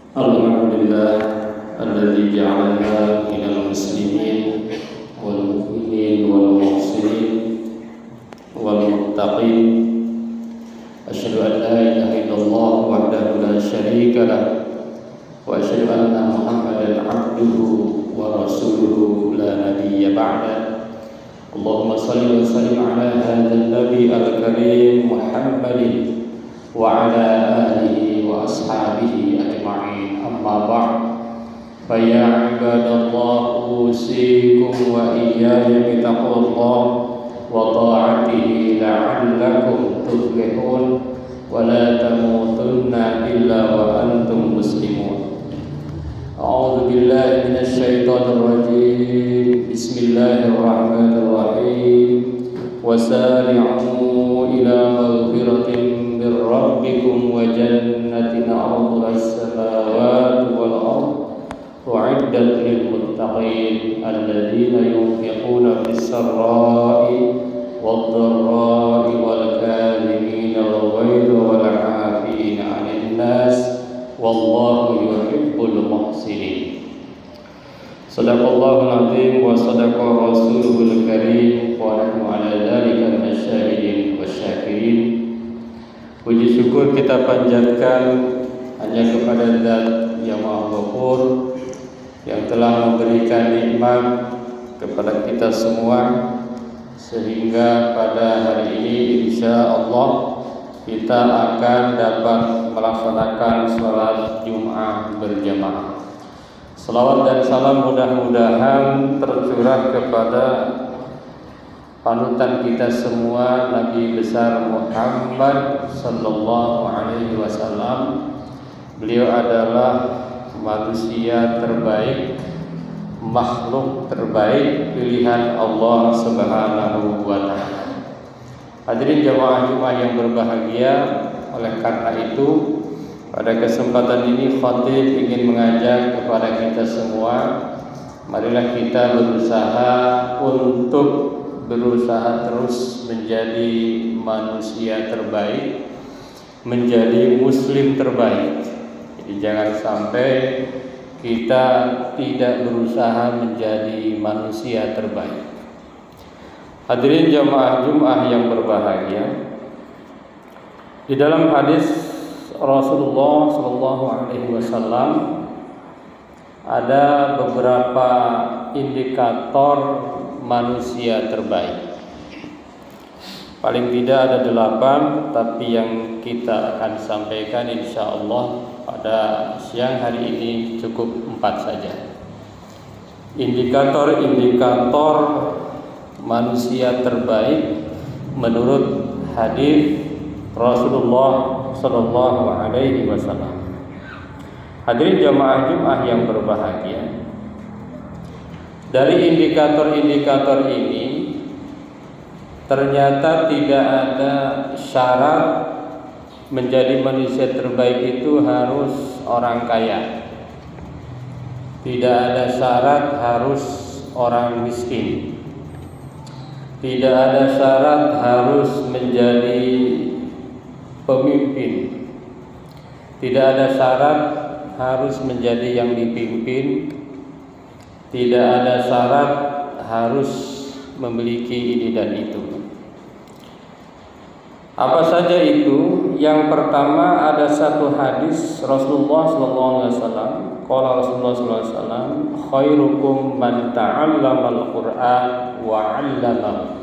Alhamdulillah alladzi ja'alana minal muslimin wal mu'minin wal muhsinin wal muttaqin. Asyhadu an la ilaha illallah wahdahu la syarika lah wa asyhadu anna Muhammadan 'abduhu wa rasuluhu la nabiyya ba'da. Allahumma shalli wa sallim ala hadzal nabi al-karim Muhammadin wa ala alihi wa ashabihi ajma'in. Amma ba'd, fa ya ibadallah usikum wa iyaya bitaqwallah wa ta'atihi la'allakum tuflihun wa la tamutunna illa wa antum muslimun. A'udzu billahi minasy syaithanir rajim. Bismillahirrahmanirrahim. Wasari'u ila maghfiratin min rabbikum wa jannatin 'arduha as-samawati wal ardh u'iddat lil muttaqin alladzina yunfiquna fis-sarra'i wad-dharra'i wal kadhimina al-ghayza wal 'afina 'anil nas wallahu yuhibbul muhsinin. Sadaqallahul azim wa sadaqa rasuluhul karim wa nahnu ala dzalika minasyahidin wasyakirin. Puji syukur kita panjatkan hanya kepada Zat yang Maha Ghafur yang telah memberikan nikmat kepada kita semua sehingga pada hari ini insyaallah kita akan dapat melaksanakan salat Jumat berjamaah. Salawat dan salam mudah-mudahan tercurah kepada panutan kita semua, Nabi besar Muhammad sallallahu alaihi wasallam. Beliau adalah manusia terbaik, makhluk terbaik pilihan Allah Subhanahu wa taala. Hadirin jamaah Jumat yang berbahagia, oleh karena itu pada kesempatan ini khatib ingin mengajak kepada kita semua, marilah kita berusaha terus menjadi manusia terbaik, menjadi muslim terbaik. Jadi jangan sampai kita tidak berusaha menjadi manusia terbaik. Hadirin jamaah Jumat yang berbahagia, di dalam hadis Rasulullah sallallahu alaihi wasallam ada beberapa indikator manusia terbaik. Paling tidak ada 8, tapi yang kita akan sampaikan insyaallah pada siang hari ini cukup 4 saja. Indikator-indikator manusia terbaik menurut hadis Rasulullah sallallahu alaihi wasallam. Hadirin jamaah Jumat yang berbahagia, dari indikator-indikator ini ternyata tidak ada syarat menjadi manusia terbaik itu harus orang kaya. Tidak ada syarat harus orang miskin. Tidak ada syarat harus menjadi pemimpin. Tidak ada syarat harus menjadi yang dipimpin. Tidak ada syarat harus memiliki ini dan itu. Apa saja itu? Yang pertama, ada satu hadis Rasulullah SAW. Qala Rasulullah SAW, khairukum man ta'allamal Qur'an wa 'allamahu.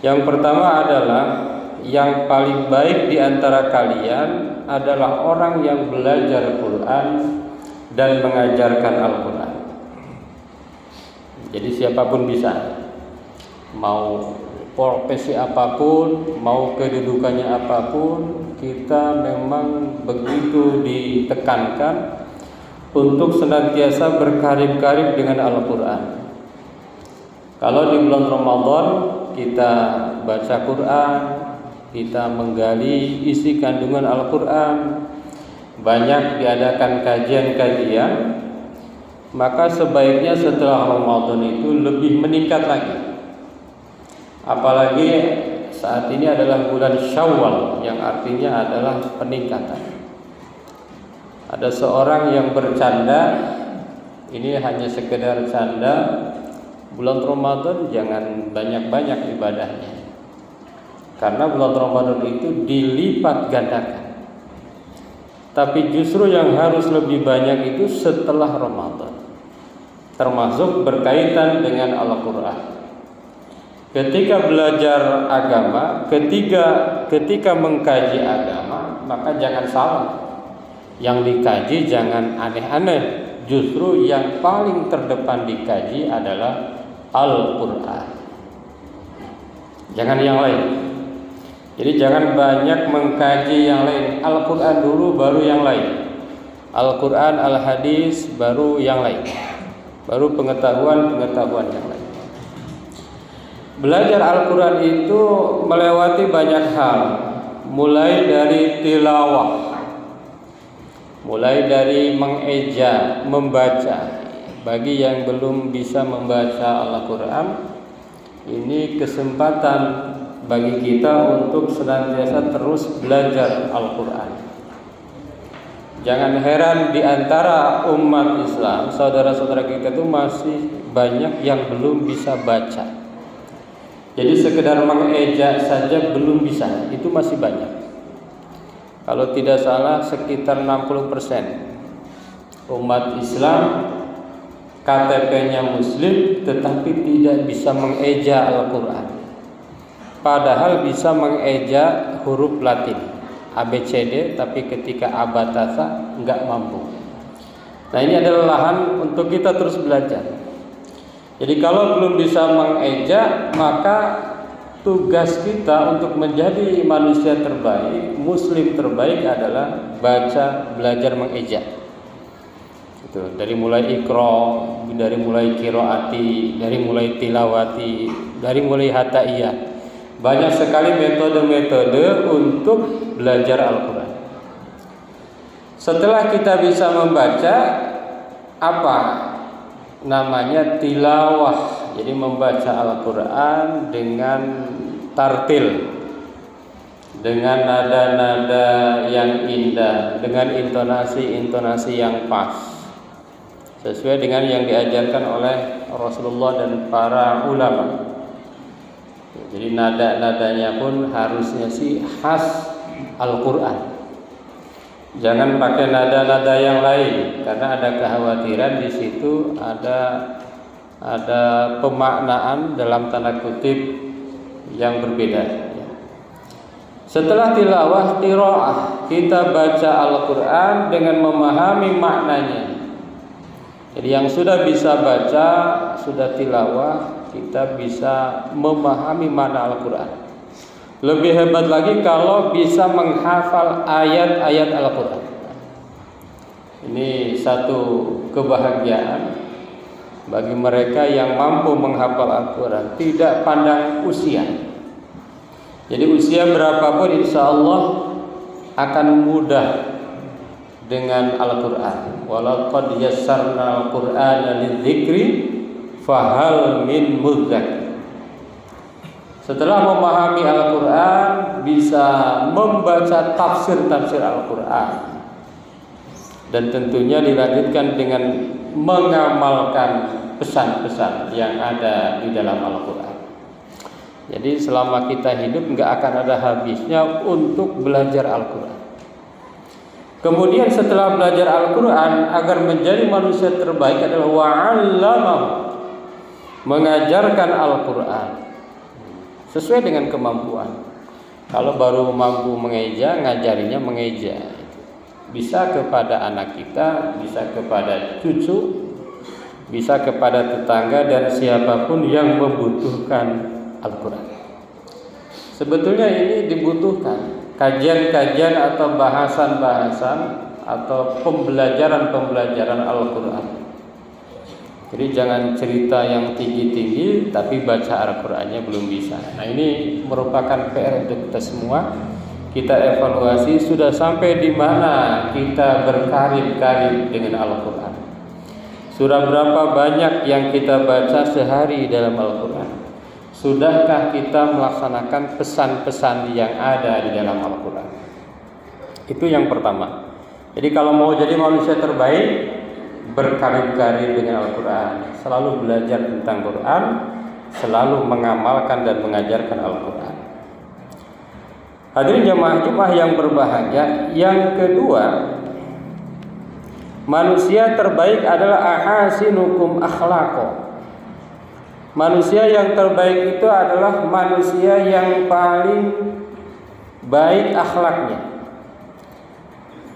Yang pertama adalah, yang paling baik di antara kalian adalah orang yang belajar Quran dan mengajarkan Al-Quran. Jadi siapapun bisa, mau profesi apapun, mau kedudukannya apapun, kita memang begitu ditekankan untuk senantiasa berkarib-karib dengan Al-Quran. Kalau di bulan Ramadan kita baca Quran, kita menggali isi kandungan Al-Quran, banyak diadakan kajian-kajian, maka sebaiknya setelah Ramadan itu lebih meningkat lagi. Apalagi saat ini adalah bulan Syawal, yang artinya adalah peningkatan. Ada seorang yang bercanda, ini hanya sekedar canda, bulan Ramadan jangan banyak-banyak ibadahnya, karena bulan Ramadan itu dilipat gandakan. Tapi justru yang harus lebih banyak itu setelah Ramadan, termasuk berkaitan dengan Al-Quran. Ketika belajar agama, ketika mengkaji agama, maka jangan salah. Yang dikaji jangan aneh-aneh. Justru yang paling terdepan dikaji adalah Al-Quran, jangan yang lain. Jadi jangan banyak mengkaji yang lain. Al-Quran dulu baru yang lain. Al-Quran, Al-Hadis baru yang lain. Baru pengetahuan yang lain. Belajar Al-Quran itu melewati banyak hal. Mulai dari tilawah, mulai dari mengeja, membaca. Bagi yang belum bisa membaca Al-Quran, ini kesempatan bagi kita untuk senantiasa terus belajar Al-Quran. Jangan heran di antara umat Islam, saudara-saudara kita itu masih banyak yang belum bisa baca. Jadi sekedar mengeja saja belum bisa, itu masih banyak. Kalau tidak salah sekitar 60% umat Islam KTP-nya Muslim tetapi tidak bisa mengeja Al-Quran. Padahal bisa mengeja huruf Latin ABCD, tapi ketika abatasa enggak mampu. Nah, ini adalah lahan untuk kita terus belajar. Jadi kalau belum bisa mengeja, maka tugas kita untuk menjadi manusia terbaik, Muslim terbaik adalah belajar mengeja. Itu dari mulai ikro, dari mulai kiroati, dari mulai tilawati, dari mulai hataiyah. Banyak sekali metode-metode untuk belajar Al-Quran. Setelah kita bisa membaca, apa namanya? Tilawah. Jadi membaca Al-Quran dengan tartil, dengan nada-nada yang indah, dengan intonasi-intonasi yang pas, sesuai dengan yang diajarkan oleh Rasulullah dan para ulama. Jadi nada-nadanya pun harusnya sih khas Al-Quran. Jangan pakai nada-nada yang lain, karena ada kekhawatiran di situ ada pemaknaan dalam tanda kutip yang berbeda. Setelah tilawah, qiraah, kita baca Al-Quran dengan memahami maknanya. Jadi yang sudah bisa baca, sudah tilawah, kita bisa memahami makna Al-Quran. Lebih hebat lagi kalau bisa menghafal ayat-ayat Al-Quran. Ini satu kebahagiaan bagi mereka yang mampu menghafal Al-Quran, tidak pandang usia. Jadi usia berapapun insya Allah akan mudah dengan Al-Quran. Walaqad yassarna Al-Qur'ana lidzikri fahal min mudzakir. Setelah memahami Al-Quran, bisa membaca tafsir-tafsir Al-Quran, dan tentunya dilanjutkan dengan mengamalkan pesan-pesan yang ada di dalam Al-Quran. Jadi selama kita hidup nggak akan ada habisnya untuk belajar Al-Quran. Kemudian setelah belajar Al-Quran, agar menjadi manusia terbaik adalah wa'allamahu, mengajarkan Al-Quran sesuai dengan kemampuan. Kalau baru mampu mengeja, ngajarinya mengeja. Bisa kepada anak kita, bisa kepada cucu, bisa kepada tetangga dan siapapun yang membutuhkan Al-Quran. Sebetulnya ini dibutuhkan kajian-kajian atau bahasan-bahasan atau pembelajaran Al-Quran. Jadi jangan cerita yang tinggi-tinggi tapi baca Al-Qurannya belum bisa. Nah, ini merupakan PR untuk kita semua. Kita evaluasi sudah sampai di mana kita berkarib-karib dengan Al-Quran. Surah berapa banyak yang kita baca sehari dalam Al-Quran? Sudahkah kita melaksanakan pesan-pesan yang ada di dalam Al-Quran? Itu yang pertama. Jadi kalau mau jadi manusia terbaik, berkali-kali dengan Al-Quran, selalu belajar tentang Quran, selalu mengamalkan dan mengajarkan Al-Quran. Hadirin jamaah Jumat yang berbahagia, yang kedua, manusia terbaik adalah ahasinukum akhlaqo. Manusia yang terbaik itu adalah manusia yang paling baik akhlaknya.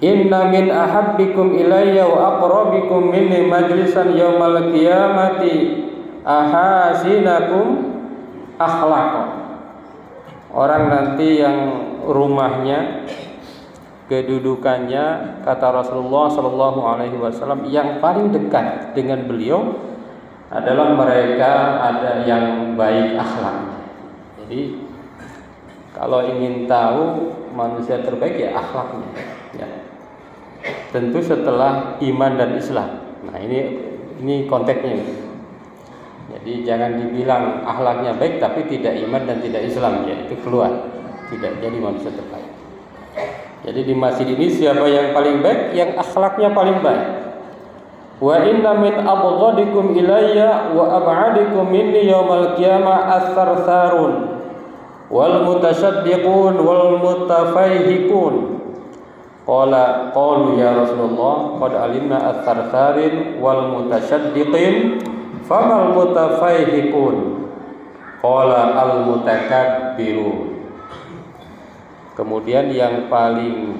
Inna min ahabbikum ilayya wa aqrabikum minni majlisan yaumal qiyamati ahasinakum akhlaqo. Orang nanti yang rumahnya, kedudukannya, kata Rasulullah sallallahu alaihi wasallam, yang paling dekat dengan beliau adalah mereka ada yang baik akhlaknya. Jadi kalau ingin tahu manusia terbaik ya akhlaknya, ya. Tentu setelah iman dan Islam. Nah ini konteksnya. Jadi jangan dibilang akhlaknya baik tapi tidak iman dan tidak Islam, ya itu keluar, tidak jadi manusia terbaik. Jadi di masjid ini siapa yang paling baik? Yang akhlaknya paling baik. Wa inna min abghadikum ilayya wa ab'adikum minni yaumal qiyamah as-sarsarun wal mutasaddiqun wal mutafayhikun. Qalu ya Rasulullah qad alimna as-sarsarin wal mutasaddiqin famal mutafayhikun. Qala al mutakabbirun. Kemudian yang paling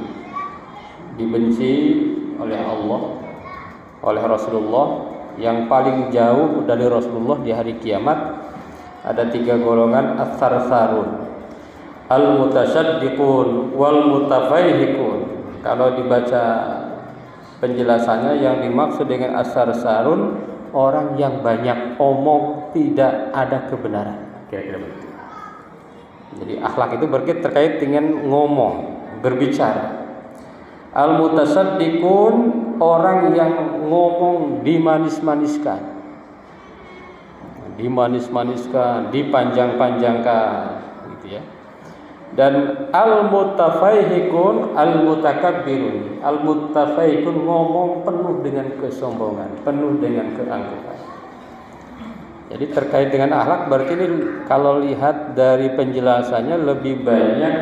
dibenci oleh Allah, oleh Rasulullah, yang paling jauh dari Rasulullah di hari kiamat ada 3 golongan: as-sarsarun, al-mutasaddiqun, wal mutafayhikun. Kalau dibaca penjelasannya, yang dimaksud dengan as-sarsarun orang yang banyak omong, tidak ada kebenaran, kira-kira begitu. Jadi akhlak itu terkait dengan ngomong, berbicara. Al-mutasaddiqun orang yang ngomong dimanis-maniskan, dipanjang-panjangkan, gitu ya. Dan al-mutafayhikun, al-mutakabbirun. Al-mutafayhikun ngomong penuh dengan kesombongan, penuh dengan keangkuhan. Jadi terkait dengan akhlak berarti ini kalau lihat dari penjelasannya lebih banyak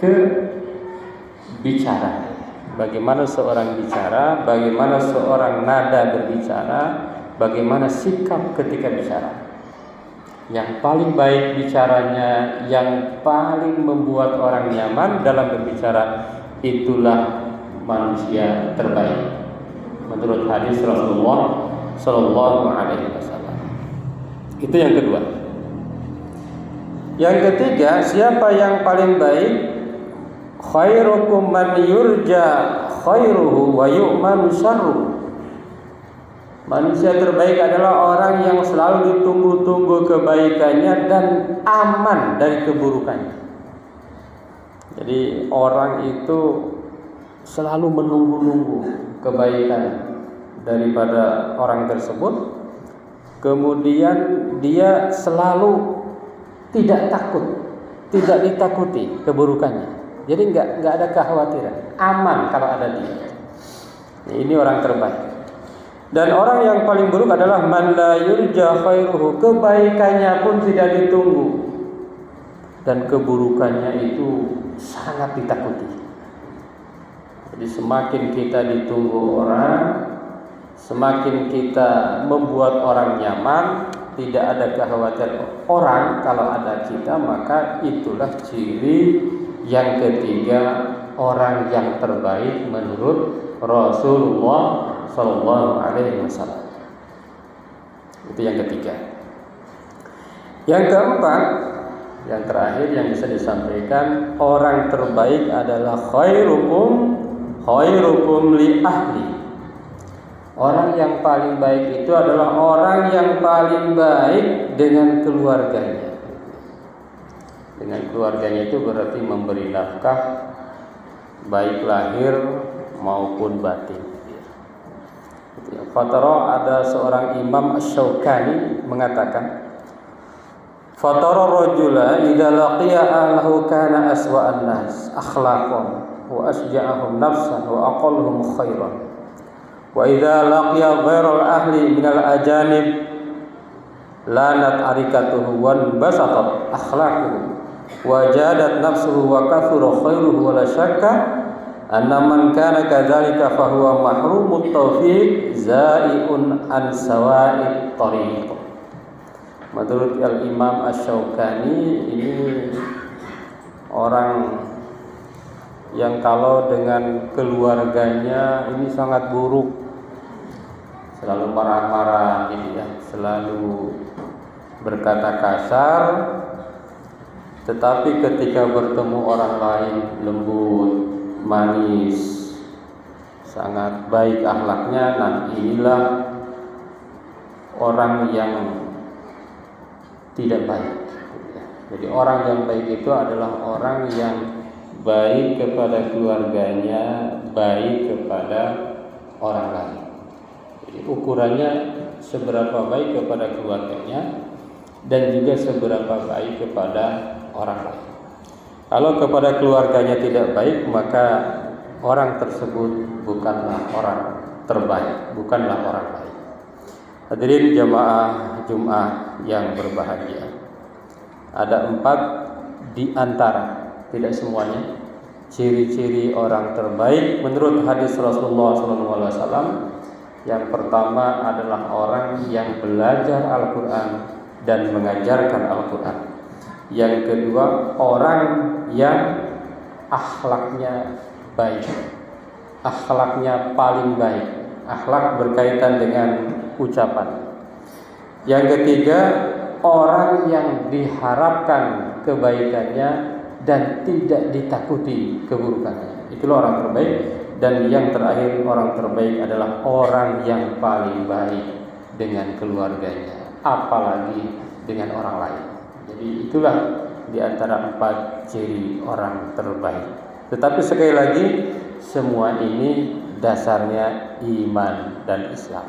ke bicara. Bagaimana seorang bicara, bagaimana seorang nada berbicara, bagaimana sikap ketika bicara. Yang paling baik bicaranya, yang paling membuat orang nyaman dalam berbicara, itulah manusia terbaik menurut hadis Rasulullah sallallahu alaihi wasallam. Itu yang kedua. Yang ketiga, siapa yang paling baik? Khairukum man yurja khairuhu wa yu'manu syarruhu. Manusia terbaik adalah orang yang selalu ditunggu-tunggu kebaikannya dan aman dari keburukannya. Jadi orang itu selalu menunggu-nunggu kebaikan daripada orang tersebut. Kemudian dia selalu tidak takut, tidak ditakuti keburukannya. Jadi nggak ada kekhawatiran, aman kalau ada dia. Ini orang terbaik. Dan orang yang paling buruk adalah man la yurja khairuhu, kebaikannya pun tidak ditunggu dan keburukannya itu sangat ditakuti. Jadi semakin kita ditunggu orang, semakin kita membuat orang nyaman, tidak ada kekhawatiran orang kalau ada kita, maka itulah ciri yang ketiga orang yang terbaik menurut Rasulullah sallallahu alaihi wasallam. Itu yang ketiga. Yang keempat, yang terakhir yang bisa disampaikan, orang terbaik adalah khairukum li ahli. Orang yang paling baik itu adalah orang yang paling baik dengan keluarganya. Dengan keluarganya itu berarti memberi nafkah baik lahir maupun batin. Fatara, ada seorang Imam Asy-Syaukani mengatakan, fatara rajula idza laqiya ahlahu kana aswa'an nas akhlaqan wa asja'ahum nafsan wa aqallahum khairan. Wa idza laqiya ghairal ahli minal ajanib lanat arikatuhu wan basatat akhlaquhu wa jadat nafsuhu wa kathura khairuhu wa la syakka anna man kana kadzalika fa huwa mahrumut taufiq zai'un an sawa'it tariq. Menurut Al-Imam Asy-Syaukani, ini orang yang kalau dengan keluarganya ini sangat buruk, selalu marah-marah gitu ya, selalu berkata kasar, tetapi ketika bertemu orang lain lembut, manis, sangat baik akhlaknya. Nah, inilah orang yang tidak baik. Jadi orang yang baik itu adalah orang yang baik kepada keluarganya, baik kepada orang lain. Jadi ukurannya seberapa baik kepada keluarganya dan juga seberapa baik kepada orang lain. Kalau kepada keluarganya tidak baik, maka orang tersebut bukanlah orang terbaik, bukanlah orang baik. Hadirin jamaah Jumat yang berbahagia, ada 4 di antara, tidak semuanya, ciri-ciri orang terbaik menurut hadis Rasulullah SAW. Yang pertama adalah orang yang belajar Al-Quran dan mengajarkan Al-Quran. Yang kedua, orang yang akhlaknya baik, akhlaknya paling baik. Akhlak berkaitan dengan ucapan. Yang ketiga, orang yang diharapkan kebaikannya dan tidak ditakuti keburukannya. Itulah orang terbaik. Dan yang terakhir, orang terbaik adalah orang yang paling baik dengan keluarganya, apalagi dengan orang lain. Jadi itulah di antara 4 ciri orang terbaik. Tetapi sekali lagi, semua ini dasarnya iman dan Islam.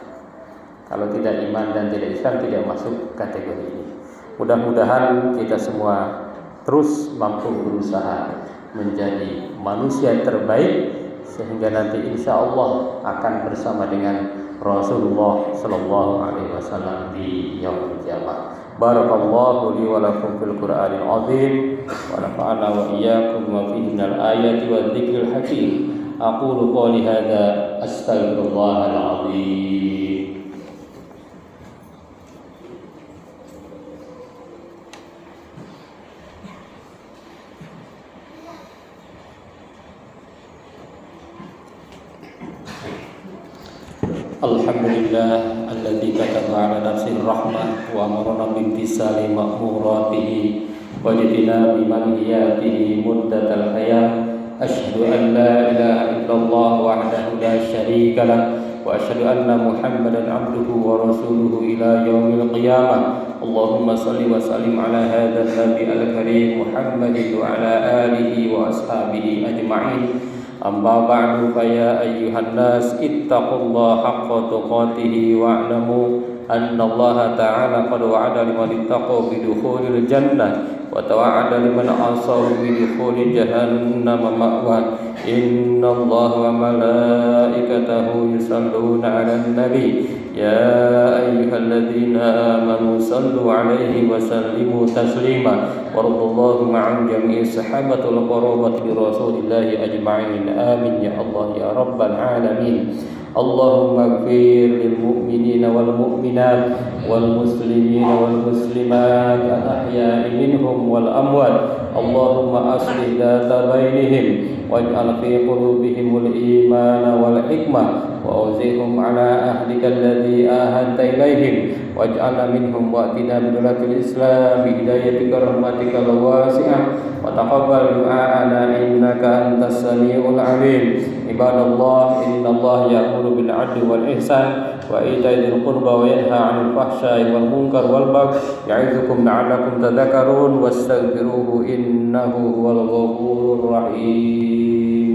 Kalau tidak iman dan tidak Islam, tidak masuk kategori ini. Mudah-mudahan kita semua terus mampu berusaha menjadi manusia terbaik, sehingga nanti insya Allah akan bersama dengan Rasulullah Sallallahu Alaihi Wasallam di yaumul qiyamah. Barakallahu li wa lakum fil Qur'anil azim wa nafa'ana wa iyyakum wa fihi minal ayati wa dzikril hakim. Aqulu qawli hadza astaghfirullahal azim. Alhamdulillah alladzi kataba ala nafsihi rahmah wa amarna bimtisali ma'muratihi wa jitinabi manhiyatihi muddatal hayat. Asyhadu an la ilaha illallah wahdahu la syarika lah wa asyhadu anna Muhammadan abduhu wa rasuluhu ila yaumil qiyamah. Allahumma salli wa sallim ala hadzal nabi al-karim Muhammadin wa ala alihi wa ashabihi ajma'in. Amma ba'du fa ya ayyuhan nas ittaqullaha haqqa tuqatih wa'lamu anna Allah ta'ala qad wa'ada liman ittaqa bi dukhulil jannah wa tawa'ada liman asaw bi dukhuli jahannam ma'wa. Inna Allah wa malaikatahu yusalluna 'alan nabi ya ayyuhalladzina amanu sallu 'alaihi wa sallimu taslima. Warḍallahu ma'an jami'i sahabatul qarabati bi rasulillahi ajma'in. Amin ya Allah ya rabbal alamin. Allahumma ighfir lil mu'minina wal mu'minat wal muslimina wal muslimat al ahya'i minhum wal amwat. Allahumma aslih dhata bainihim waj'al fi qulubihimul imana wal hikmah wa awzihum ala ahdika alladhi ahadta ilaihim waj'alna minhum wa'tina bidulatil islam bihidayatika rahmatika wasi'ah wa taqabbal du'a'ana innaka antas sami'ul alim. Ibadallah, innallaha ya'muru bil 'adli wal ihsan wa ita'i dzil qurba wa yanha 'anil fahsya'i wal munkar wal baghi ya'izukum la'allakum tadhakkarun wastaghfiruhu innahu huwal ghafurur rahim.